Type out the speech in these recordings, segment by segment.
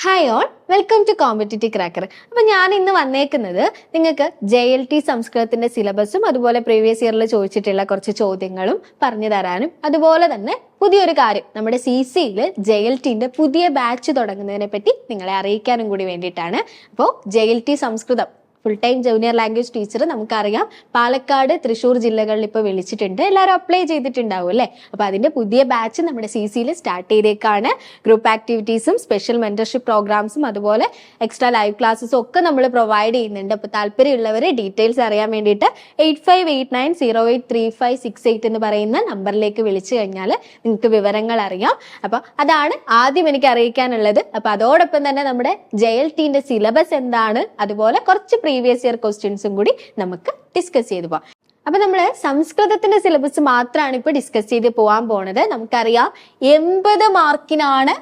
Hi all, welcome to competitive cracker. അപ്പം ഞാൻ ഇന്ന് വന്നേക്കുന്നത് നിങ്ങൾക്ക് JLT സംസ്കൃതത്തിന്റെ സിലബസും അതുപോലെ പ്രീവിയസ് ഇയറിൽ ചോദിച്ചിട്ടുള്ള കുറച്ച് ചോദ്യങ്ങളും പറഞ്ഞു തരാനും അതുപോലെ തന്നെ പുതിയൊരു കാര്യം നമ്മുടെ CCയിൽ JLTന്റെ പുതിയ ബാച്ച് തുടങ്ങുന്നതിനെ പറ്റി നിങ്ങളെ അറിയിക്കാനും കൂടി വേണ്ടിയിട്ടാണ്. അപ്പോൾ JLT Samskritam full time junior language teacher നമുക്കറിയാം പാലക്കാട്, തൃശ്ശൂർ ജില്ലകളിൽ ഇപ്പോൾ വിളിച്ചിട്ടുണ്ട്. എല്ലാവരും അപ്ലൈ ചെയ്തിട്ടുണ്ടാവും അല്ലേ? അപ്പോൾ അതിന്റെ പുതിയ ബാച്ച് നമ്മുടെ CCയിൽ സ്റ്റാർട്ട് ചെയ്തേക്കാണ്. ഗ്രൂപ്പ് ആക്ടിവിറ്റീസും സ്പെഷ്യൽ മെന്റർഷിപ്പ് പ്രോഗ്രാംസും അതുപോലെ എക്സ്ട്രാ ലൈവ് ക്ലാസ്സും ഒക്കെ നമ്മൾ പ്രൊവൈഡ് ചെയ്യുന്നുണ്ട്. അപ്പോൾ താല്പര്യമുള്ളവർ ഡീറ്റെയിൽസ് അറിയാൻ വേണ്ടിയിട്ട് 8589083568 എന്ന് പറയുന്ന നമ്പറിലേക്ക് വിളിച്ചു കഴിഞ്ഞാൽ നിങ്ങൾക്ക് വിവരങ്ങൾ അറിയാം. അപ്പോൾ അതാണ് ആദ്യം എനിക്ക് അറിയിക്കാനുള്ളത്. അപ്പോൾ അതോടൊപ്പം തന്നെ നമ്മുടെ JLTന്റെ സിലബസ് എന്താണ്, അതുപോലെ കുറച്ച് പ്രീവിയസ് ഇയർ ക്വസ്റ്റ്യൻസും കൂടി നമുക്ക് ഡിസ്കസ് ചെയ്തു പോവാം. അപ്പൊ നമ്മള് സംസ്കൃതത്തിന്റെ സിലബസ് മാത്രമാണ് ഇപ്പൊ ഡിസ്കസ് ചെയ്ത് പോകാൻ പോണത്. നമുക്കറിയാം 80 മാർക്കിനാണ്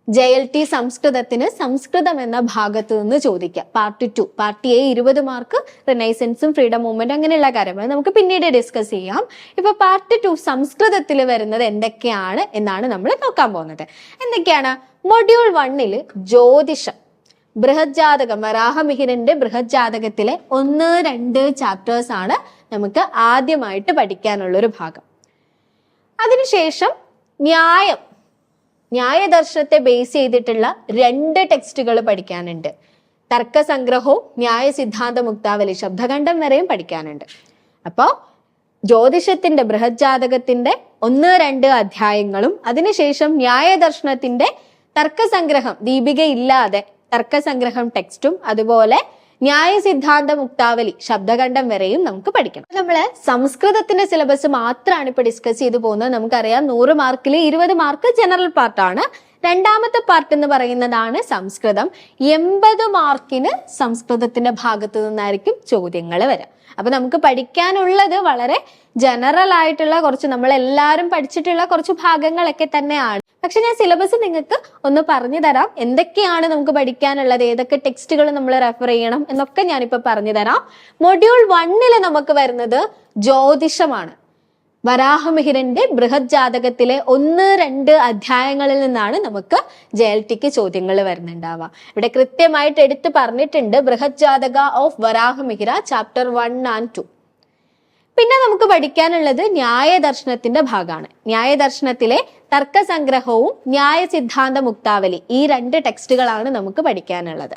JLT സംസ്കൃതത്തിന് സംസ്കൃതം എന്ന ഭാഗത്ത് നിന്ന് ചോദിക്കുക. പാർട്ട് 2, പാർട്ട് A 20 മാർക്ക്, റിനൈസൻസും ഫ്രീഡം മൂവ്മെന്റ് അങ്ങനെയുള്ള കാര്യങ്ങൾ നമുക്ക് പിന്നീട് ഡിസ്കസ് ചെയ്യാം. ഇപ്പൊ പാർട്ട് 2 സംസ്കൃതത്തിൽ വരുന്നത് എന്തൊക്കെയാണ് എന്നാണ് നമ്മൾ നോക്കാൻ പോകുന്നത്. എന്തൊക്കെയാണ്? മൊഡ്യൂൾ 1 ജ്യോതിഷം, ബൃഹജ്ജാതകം, വരാഹമിഹിരന്റെ ബൃഹജ്ജാതകത്തിലെ 1-2 ചാപ്റ്റേഴ്സ് ആണ് നമുക്ക് ആദ്യമായിട്ട് പഠിക്കാനുള്ള ഒരു ഭാഗം. അതിനുശേഷം ന്യായദർശനത്തെ ബേസ് ചെയ്തിട്ടുള്ള 2 ടെക്സ്റ്റുകൾ പഠിക്കാനുണ്ട്. തർക്കസംഗ്രഹവും ന്യായ സിദ്ധാന്ത മുക്താവലി ശബ്ദഖണ്ഡം വരെയും പഠിക്കാനുണ്ട്. അപ്പോൾ ജ്യോതിഷത്തിന്റെ ബൃഹജ്ജാതകത്തിന്റെ 1-2 അധ്യായങ്ങളും അതിനുശേഷം ന്യായദർശനത്തിന്റെ തർക്കസംഗ്രഹം ദീപിക ഇല്ലാതെ തർക്കസംഗ്രഹം ടെക്സ്റ്റും അതുപോലെ ന്യായ സിദ്ധാന്ത മുക്താവലി ശബ്ദഖണ്ഡം വരെയും നമുക്ക് പഠിക്കണം. നമ്മള് സംസ്കൃതത്തിന്റെ സിലബസ് മാത്രമാണ് ഇപ്പൊ ഡിസ്കസ് ചെയ്തു പോകുന്നത്. നമുക്കറിയാം 100 മാർക്കിൽ 20 മാർക്ക് ജനറൽ പാർട്ടാണ്. രണ്ടാമത്തെ പാർട്ട് എന്ന് പറയുന്നതാണ് സംസ്കൃതം. 80 മാർക്കിന് സംസ്കൃതത്തിന്റെ ഭാഗത്തു നിന്നായിരിക്കും ചോദ്യങ്ങൾ വരിക. അപ്പൊ നമുക്ക് പഠിക്കാനുള്ളത് വളരെ ജനറൽ ആയിട്ടുള്ള കുറച്ച് നമ്മളെല്ലാവരും പഠിച്ചിട്ടുള്ള കുറച്ച് ഭാഗങ്ങളൊക്കെ തന്നെയാണ്. പക്ഷെ ഞാൻ സിലബസ് നിങ്ങൾക്ക് ഒന്ന് പറഞ്ഞു തരാം. എന്തൊക്കെയാണ് നമുക്ക് പഠിക്കാനുള്ളത്, ഏതൊക്കെ ടെക്സ്റ്റുകൾ നമ്മൾ റെഫർ ചെയ്യണം എന്നൊക്കെ ഞാനിപ്പോ പറഞ്ഞു തരാം. മൊഡ്യൂൾ 1 നമുക്ക് വരുന്നത് ജ്യോതിഷമാണ്. വരാഹമിഹിരന്റെ ബൃഹജ്ജാതകത്തിലെ 1-2 അധ്യായങ്ങളിൽ നിന്നാണ് നമുക്ക് JLTക്ക് ചോദ്യങ്ങൾ വരുന്നുണ്ടാവുക. ഇവിടെ കൃത്യമായിട്ട് എടുത്തു പറഞ്ഞിട്ടുണ്ട് ബൃഹജ്ജാതക ഓഫ് വരാഹമിഹിര ചാപ്റ്റർ 1 and 2. പിന്നെ നമുക്ക് പഠിക്കാനുള്ളത് ന്യായദർശനത്തിന്റെ ഭാഗമാണ്. ന്യായദർശനത്തിലെ തർക്കസംഗ്രഹവും ന്യായ സിദ്ധാന്ത മുക്താവലി ഈ 2 ടെക്സ്റ്റുകളാണ് നമുക്ക് പഠിക്കാനുള്ളത്.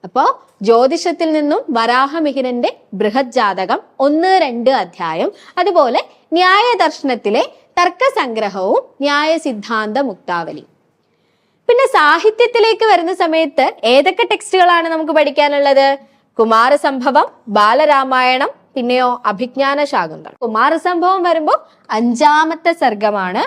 അപ്പോ ജ്യോതിഷത്തിൽ നിന്നും വരാഹമിഹിരന്റെ ബൃഹജ്ജാതകം 1-2 അധ്യായം, അതുപോലെ ന്യായദർശനത്തിലെ തർക്കസംഗ്രഹവും ന്യായ സിദ്ധാന്ത മുക്താവലി. പിന്നെ സാഹിത്യത്തിലേക്ക് വരുന്ന സമയത്ത് ഏതൊക്കെ ടെക്സ്റ്റുകളാണ് നമുക്ക് പഠിക്കാനുള്ളത്? കുമാരസംഭവം, ബാലരാമായണം, പിന്നെയോ അഭിജ്ഞാന ശാകുന്തളം. കുമാരസംഭവം വരുമ്പോൾ 5ാമത്തെ സർഗമാണ്.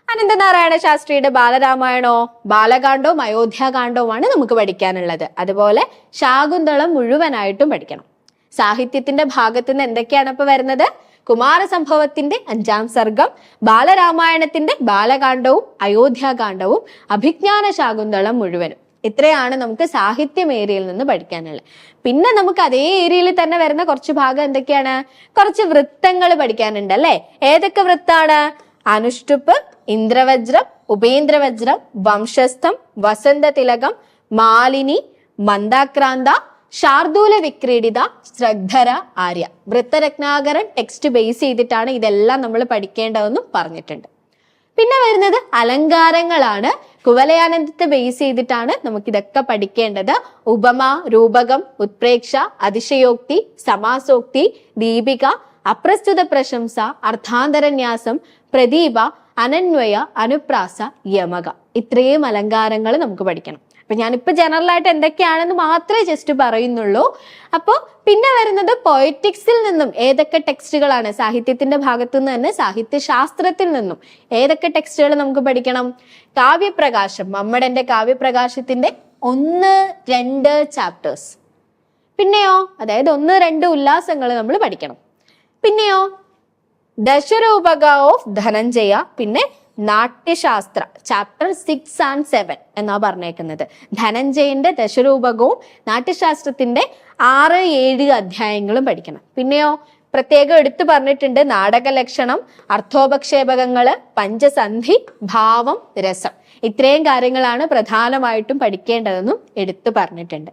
അനന്തനാരായണ ശാസ്ത്രിയുടെ ബാലരാമായണോ ബാലകാണ്ഡവും അയോധ്യാകാണ്ഡവുമാണ് നമുക്ക് പഠിക്കാനുള്ളത്. അതുപോലെ ശാകുന്തളം മുഴുവനായിട്ടും പഠിക്കണം. സാഹിത്യത്തിന്റെ ഭാഗത്ത് നിന്ന് എന്തൊക്കെയാണ് ഇപ്പൊ വരുന്നത്? കുമാരസംഭവത്തിന്റെ 5ാം സർഗം, ബാലരാമായണത്തിന്റെ ബാലകാണ്ഡവും അയോധ്യാകാണ്ഡവും അഭിജ്ഞാന ശാകുന്തളം മുഴുവനും. ഇത്രയാണ് നമുക്ക് സാഹിത്യം ഏരിയയിൽ നിന്ന് പഠിക്കാനുള്ളത്. പിന്നെ നമുക്ക് അതേ ഏരിയയിൽ തന്നെ വരുന്ന കുറച്ച് ഭാഗം എന്തൊക്കെയാണ്? കുറച്ച് വൃത്തങ്ങൾ പഠിക്കാനുണ്ട് അല്ലെ? ഏതൊക്കെ വൃത്താണ്? അനുഷ്ടുപ്പ്, ഇന്ദ്രവജ്രം, ഉപേന്ദ്രവജ്രം, വംശസ്ഥം, വസന്തതിലകം, മാലിനി, മന്ദാക്രാന്ത, ശാർദൂല വിക്രീഡിത, ശ്രദ്ധര, ആര്യ. വൃത്തരത്നാകരൻ ടെക്സ്റ്റ് ബേസ് ചെയ്തിട്ടാണ് ഇതെല്ലാം നമ്മൾ പഠിക്കേണ്ടതെന്നും പറഞ്ഞിട്ടുണ്ട്. പിന്നെ വരുന്നത് അലങ്കാരങ്ങളാണ്. കുവലയാനന്ദത്തെ ബേസ് ചെയ്തിട്ടാണ് നമുക്കിതൊക്കെ പഠിക്കേണ്ടത്. ഉപമ, രൂപകം, ഉത്പ്രേക്ഷ, അതിശയോക്തി, സമാസോക്തി, ദീപിക, അപ്രസ്തുത പ്രശംസ, അർത്ഥാന്തരന്യാസം, പ്രദീപ, അനന്വയ, അനുപ്രാസ, യമക. ഇത്രയും അലങ്കാരങ്ങൾ നമുക്ക് പഠിക്കണം. അപ്പൊ ഞാനിപ്പോ ജനറൽ ആയിട്ട് എന്തൊക്കെയാണെന്ന് മാത്രമേ ജസ്റ്റ് പറയുന്നുള്ളൂ. അപ്പൊ പിന്നെ വരുന്നത് പൊയറ്റിക്സിൽ നിന്നും ഏതൊക്കെ ടെക്സ്റ്റുകളാണ്? സാഹിത്യത്തിന്റെ ഭാഗത്തു നിന്ന് തന്നെ സാഹിത്യശാസ്ത്രത്തിൽ നിന്നും ഏതൊക്കെ ടെക്സ്റ്റുകൾ നമുക്ക് പഠിക്കണം? കാവ്യപ്രകാശം, മമ്മടന്റെ കാവ്യപ്രകാശത്തിന്റെ 1-2 ചാപ്റ്റേഴ്സ്. പിന്നെയോ അതായത് 1-2 ഉല്ലാസങ്ങൾ നമ്മൾ പഠിക്കണം. പിന്നെയോ ദശരൂപക ഓഫ് ധനഞ്ജയ, പിന്നെ നാട്യശാസ്ത്ര ചാപ്റ്റർ 6 and 7 എന്നാ പറഞ്ഞേക്കുന്നത്. ധനഞ്ജയന്റെ ദശരൂപകവും നാട്യശാസ്ത്രത്തിന്റെ 6-7 അധ്യായങ്ങളും പഠിക്കണം. പിന്നെയോ പ്രത്യേകം എടുത്തു പറഞ്ഞിട്ടുണ്ട് നാടകലക്ഷണം, അർത്ഥോപക്ഷേപകങ്ങള്, പഞ്ചസന്ധി, ഭാവം, രസം. ഇത്രയും കാര്യങ്ങളാണ് പ്രധാനമായിട്ടും പഠിക്കേണ്ടതെന്നും എടുത്തു പറഞ്ഞിട്ടുണ്ട്.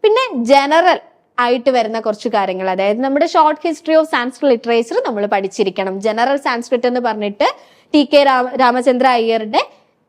പിന്നെ ജനറൽ ആയിട്ട് വരുന്ന കുറച്ച് കാര്യങ്ങൾ, അതായത് നമ്മുടെ short history of Sanskrit literature നമ്മൾ പഠിച്ചിരിക്കണം. ജനറൽ സാൻസ്ക്രിറ്റ് എന്ന് പറഞ്ഞിട്ട് ടി.കെ. രാമചന്ദ്ര അയ്യരുടെ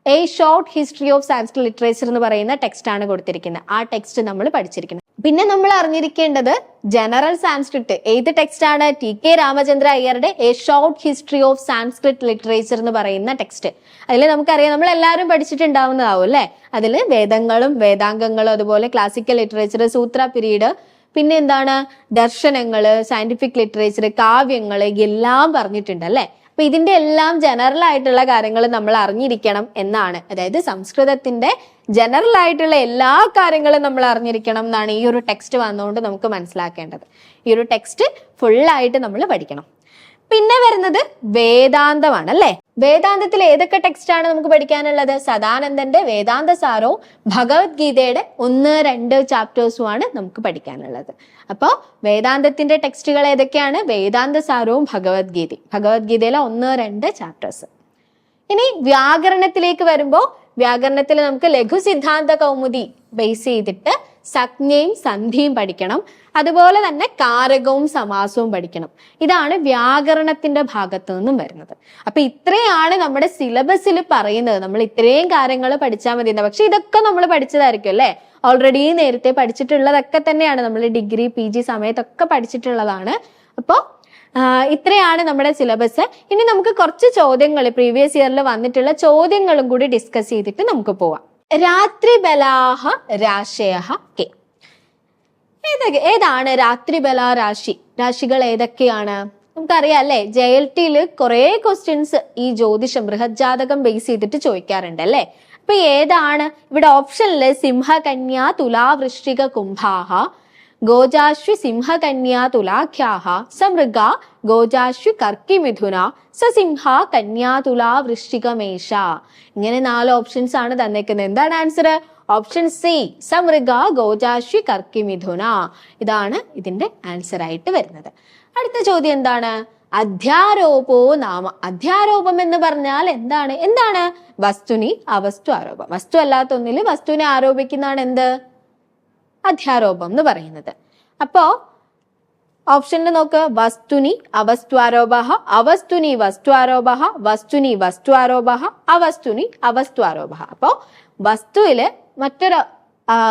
a short history of Sanskrit literature എന്ന് പറയുന്ന ടെക്സ്റ്റ് ആണ് കൊടുത്തിരിക്കുന്നത്. ആ ടെക്സ്റ്റ് നമ്മൾ പഠിച്ചിരിക്കണം. പിന്നെ നമ്മൾ അറിഞ്ഞിരിക്കേണ്ടത് ജനറൽ സാൻസ്ക്രിറ്റ് ഏത് ടെക്സ്റ്റ് ആണ്? ടി.കെ. രാമചന്ദ്ര അയ്യരുടെ a short history of Sanskrit literature എന്ന് പറയുന്ന ടെക്സ്റ്റ്. അതിൽ നമുക്കറിയാം, നമ്മൾ എല്ലാവരും പഠിച്ചിട്ടുണ്ടാവുന്നതാവും അല്ലെ. അതിൽ വേദങ്ങളും വേദാംഗങ്ങളും അതുപോലെ ക്ലാസിക്കൽ ലിറ്ററേച്ചർ, സൂത്ര പീരീഡ്, പിന്നെ എന്താണ് ദർശനങ്ങള്, സയന്റിഫിക് ലിറ്ററേച്ചർ, കാവ്യങ്ങള് എല്ലാം പറഞ്ഞിട്ടുണ്ട് അല്ലെ. അപ്പൊ ഇതിന്റെ എല്ലാം ജനറൽ ആയിട്ടുള്ള കാര്യങ്ങൾ നമ്മൾ അറിഞ്ഞിരിക്കണം എന്നാണ്. അതായത് സംസ്കൃതത്തിന്റെ ജനറൽ ആയിട്ടുള്ള എല്ലാ കാര്യങ്ങളും നമ്മൾ അറിഞ്ഞിരിക്കണം എന്നാണ് ഈ ഒരു ടെക്സ്റ്റ് വന്നുകൊണ്ട് നമുക്ക് മനസ്സിലാക്കേണ്ടത്. ഈ ഒരു ടെക്സ്റ്റ് ഫുള്ളായിട്ട് നമ്മൾ പഠിക്കണം. പിന്നെ വരുന്നത് വേദാന്തമാണ് അല്ലെ. വേദാന്തത്തിൽ ഏതൊക്കെ ടെക്സ്റ്റ് ആണ് നമുക്ക് പഠിക്കാനുള്ളത്? സദാനന്ദന്റെ വേദാന്ത സാരവും ഭഗവത്ഗീതയുടെ 1-2 ചാപ്റ്റേഴ്സുമാണ് നമുക്ക് പഠിക്കാനുള്ളത്. അപ്പോൾ വേദാന്തത്തിന്റെ ടെക്സ്റ്റുകൾ ഏതൊക്കെയാണ്? വേദാന്ത സാരവും ഭഗവത്ഗീതയും. ഭഗവത്ഗീതയിലെ 1-2 ചാപ്റ്റേഴ്സ്. ഇനി വ്യാകരണത്തിലേക്ക് വരുമ്പോൾ വ്യാകരണത്തിൽ നമുക്ക് ലഘു സിദ്ധാന്ത കൗമുദി ബേസ് ചെയ്തിട്ട് സംജ്ഞയും സന്ധിയും പഠിക്കണം. അതുപോലെ തന്നെ കാരകവും സമാസവും പഠിക്കണം. ഇതാണ് വ്യാകരണത്തിന്റെ ഭാഗത്തു നിന്നും വരുന്നത്. അപ്പൊ ഇത്രയാണ് നമ്മുടെ സിലബസിൽ പറയുന്നത്. നമ്മൾ ഇത്രയും കാര്യങ്ങൾ പഠിച്ചാൽ മതി. പക്ഷെ ഇതൊക്കെ നമ്മൾ പഠിച്ചതായിരിക്കും അല്ലെ. ഓൾറെഡി നേരത്തെ പഠിച്ചിട്ടുള്ളതൊക്കെ തന്നെയാണ്. നമ്മൾ ഡിഗ്രി PG സമയത്തൊക്കെ പഠിച്ചിട്ടുള്ളതാണ്. അപ്പോൾ ഇത്രയാണ് നമ്മുടെ സിലബസ്. ഇനി നമുക്ക് കുറച്ച് ചോദ്യങ്ങൾ പ്രീവിയസ് ഇയറിൽ വന്നിട്ടുള്ള ചോദ്യങ്ങളും കൂടി ഡിസ്കസ് ചെയ്തിട്ട് നമുക്ക് പോവാം. രാത്രിബലാഹ രാശയഃ കെ. ഏതാണ് രാത്രിബല രാശികൾ ഏതൊക്കെയാണ്? നമുക്കറിയാം അല്ലെ. JLT-ല് കുറെ ക്വസ്റ്റ്യൻസ് ഈ ജ്യോതിഷം ബൃഹത് ജാതകം ബേസ് ചെയ്തിട്ട് ചോദിക്കാറുണ്ട് അല്ലെ. അപ്പൊ ഏതാണ്? ഇവിടെ ഓപ്ഷനില് സിംഹകന്യാ തുലാ വൃശ്ചിക കുംഭാഹ, ഗോജാശ്വി സിംഹകന്യാ തുലാഖ്യാഹ, സമൃഗ ഗോജാശ്വി കർക്കി മിഥുന, സസിംഹ കന്യാ തുലാ വൃശ്ചിക മേഷ. ഇങ്ങനെ 4 ഓപ്ഷൻസ് ആണ് തന്നേക്കുന്നത്. എന്താണ് ആൻസർ? ഓപ്ഷൻ സി, സമൃഗ ഗോജാശ്വി കർക്കി മിഥുന. ഇതാണ് ഇതിന്റെ ആൻസർ ആയിട്ട് വരുന്നത്. അടുത്ത ചോദ്യം എന്താണ്? അധ്യാരോപോ നാമ. അധ്യാരോപം എന്ന് പറഞ്ഞാൽ എന്താണ്? വസ്തുനി അവസ്തു ആരോപം. വസ്തു അല്ലാത്ത ഒന്നിൽ വസ്തുവിനെ ആരോപിക്കുന്നതാണ് എന്ത്? അധ്യാരോപം എന്ന് പറയുന്നത്. അപ്പോ ഓപ്ഷനിൽ നോക്ക്. വസ്തുനി അവസ്ത്വാരോപ, അവസ്തുനി വസ്ത്വാരോപ, വസ്തുനി വസ്ത്വാരോപ, അവസ്തുനി അവസ്ത്വാരോപ. അപ്പോ വസ്തുവില് മറ്റൊരു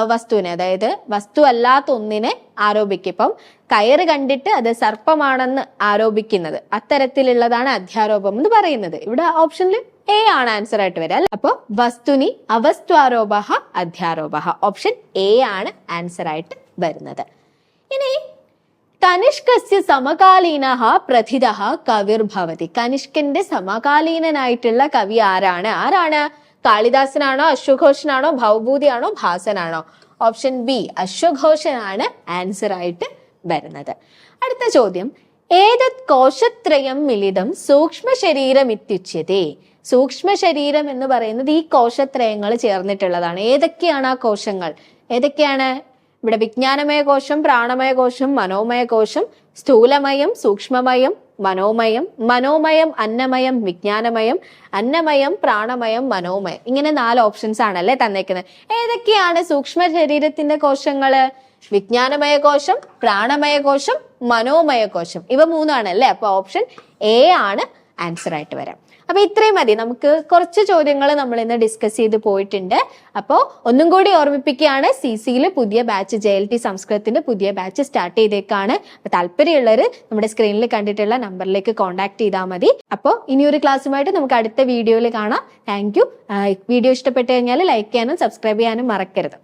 വസ്തുവിനെ, അതായത് വസ്തു അല്ലാത്ത ഒന്നിനെ ആരോപിക്കും. ഇപ്പം കയറ് കണ്ടിട്ട് അത് സർപ്പമാണെന്ന് ആരോപിക്കുന്നത്, അത്തരത്തിലുള്ളതാണ് അധ്യാരോപം എന്ന് പറയുന്നത്. ഇവിടെ ഓപ്ഷനിൽ എ ആണ് ആൻസർ ആയിട്ട് വരിക. അപ്പൊ വസ്തുനി അവസ്ത്വാരോപ അധ്യാരോപ. ഓപ്ഷൻ എ ആണ് ആൻസർ ആയിട്ട് വരുന്നത്. ഇനി കനിഷ്കസ്യ സമകാലീനഃ പ്രഥിതഃ കവിർഭവതി. കനിഷ്കന്റെ സമകാലീനനായിട്ടുള്ള കവി ആരാണ്? കാളിദാസനാണോ, അശ്വഘോഷനാണോ, ഭവഭൂതിയാണോ, ഭാസനാണോ? ഓപ്ഷൻ ബി, അശ്വഘോഷനാണ് ആൻസർ ആയിട്ട് വരുന്നത്. അടുത്ത ചോദ്യം, ഏതത് കോശത്രയം മിലിതം സൂക്ഷ്മ ശരീരം ഇത്യുച്യതേ. സൂക്ഷ്മ ശരീരം എന്ന് പറയുന്നത് ഈ കോശത്രയങ്ങൾ ചേർന്നിട്ടുള്ളതാണ്. ഏതൊക്കെയാണ് ആ കോശങ്ങൾ? ഏതൊക്കെയാണ്? ഇവിടെ വിജ്ഞാനമയ കോശം, പ്രാണമയ കോശം, മനോമയ കോശം, സ്ഥൂലമയം, സൂക്ഷ്മമയം, മനോമയം, അന്നമയം, വിജ്ഞാനമയം, അന്നമയം, പ്രാണമയം, മനോമയം. ഇങ്ങനെ 4 ഓപ്ഷൻസ് ആണല്ലേ തന്നേക്കുന്നത്. ഏതൊക്കെയാണ് സൂക്ഷ്മ ശരീരത്തിന്റെ കോശങ്ങള്? വിജ്ഞാനമയ കോശം, പ്രാണമയ കോശം, മനോമയ കോശം. ഇവ 3 ആണല്ലേ. അപ്പൊ ഓപ്ഷൻ എ ആണ് ആൻസർ ആയിട്ട് വരാം. അപ്പൊ ഇത്രയും മതി. നമുക്ക് കുറച്ച് ചോദ്യങ്ങൾ നമ്മൾ ഇന്ന് ഡിസ്കസ് ചെയ്ത് പോയിട്ടുണ്ട്. അപ്പോൾ ഒന്നും കൂടി ഓർമ്മിപ്പിക്കുകയാണ്, CC-യിൽ പുതിയ ബാച്ച്, JLT സംസ്കൃതത്തിന്റെ പുതിയ ബാച്ച് സ്റ്റാർട്ട് ചെയ്തേക്കാണ്. അപ്പൊ താല്പര്യമുള്ളവർ നമ്മുടെ സ്ക്രീനിൽ കണ്ടിട്ടുള്ള നമ്പറിലേക്ക് കോൺടാക്ട് ചെയ്താൽ മതി. അപ്പോൾ ഇനിയൊരു ക്ലാസ്സുമായിട്ട് നമുക്ക് അടുത്ത വീഡിയോയിൽ കാണാം. Thank you. വീഡിയോ ഇഷ്ടപ്പെട്ടു കഴിഞ്ഞാൽ ലൈക്ക് ചെയ്യാനും സബ്സ്ക്രൈബ് ചെയ്യാനും മറക്കരുത്.